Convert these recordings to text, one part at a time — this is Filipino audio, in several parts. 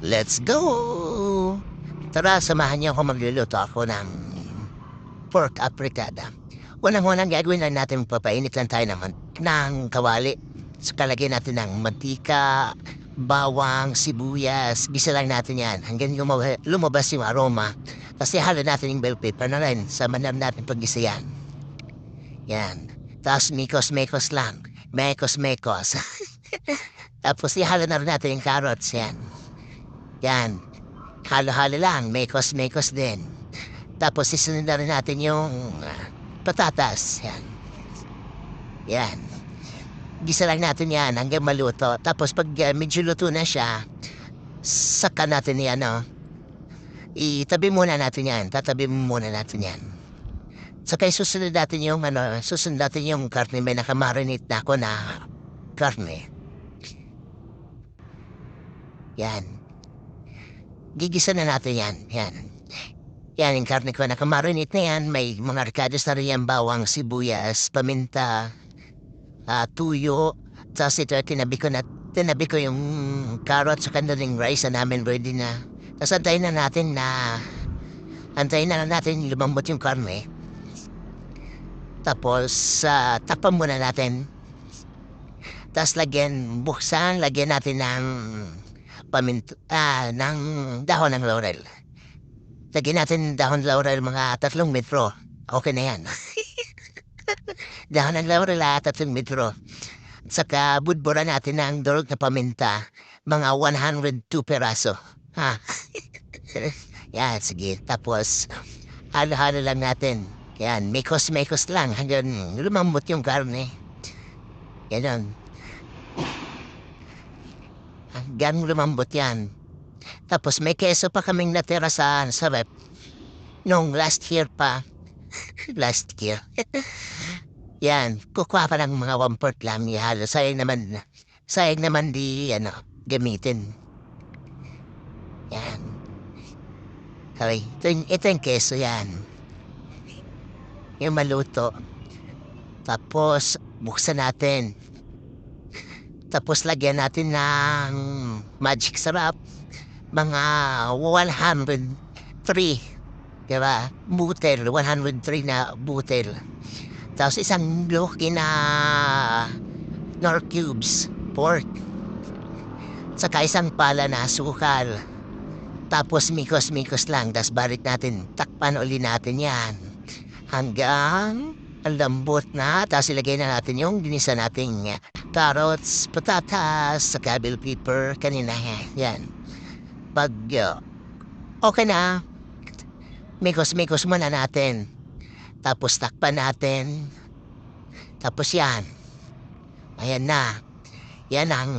Let's go! Tara, samahan niyo ako magluluto ako ng pork apricada. Unang-unang gagawin lang natin, papainit lang tayo naman ng kawali. So, kalagyan natin ng mantika, bawang, sibuyas. Gisa lang natin yan hanggang lumabas yung aroma. Kasi halo natin yung bell pepper na rin sa manam natin paggisa yan. Yan. Tapos mekos-mekos lang. Mekos-mekos. Tapos ihalo na rin natin yung carrots yan. Yan. Halo-halo lang, mekos-mekos din. Tapos isunod na rin natin yung patatas. Yan. Yan. Gisa lang natin yan hanggang maluto. Tapos pag medyo luto na siya, saka natin yan, itabi muna natin yan. Tatabi muna natin yan. Saka susunod natin yung, susunod natin yung karne. May nakamarinate na ako na karne. Yan. Gigisa na natin yan. Yan. Yan, yung karne ko nakamarinate na yan. May mga ricados na rin yan, bawang, sibuyas, paminta, tuyo. Tapos ito, tinabi ko yung carrots sa kandaling rice na namin ready na. Tapos antayin na natin lumambot yung karne. Tapos, takpan muna natin. Tapos lagyan natin ng ng dahon ng laurel. Lagyan natin dahon ng laurel mga 3 metro. Okay na yan. Dahon ng laurel 3 metro. Saka budbura natin ng durog na paminta. Mga 102 peraso. Ha? Yan, sige. Tapos, halo-halo lang natin. Yan, mekos-mekos lang hanggang lumambot yung karne. Ganon. Hanggang lumambot yan. Tapos may keso pa kaming natira sa rep. Nung last year pa. Last year. Yan, kukuha pa ng mga 1/4 lang ihalo. Sayang naman di, gamitin. Yan. Okay, ito yung keso yan. Yung maluto. Tapos, buksan natin. Tapos lagyan natin ng magic sarap. Mga 103. Diba? Butel. 103 na butel. Tapos isang loki na nor cubes. Pork. Saka isang pala na sukal. Tapos mikos-mikos lang. Tapos barit natin. Takpan uli natin yan. Hanggang ang lambot na. Tapos ilagay na natin yung ginisa nating carrots, patatas, saka bell pepper, kanina. Yan. Pag okay na, mikos-mikos muna natin. Tapos takpan natin. Tapos yan. Ayan na. Yan ang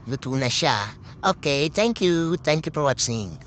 luto na siya. Okay, thank you. Thank you for watching.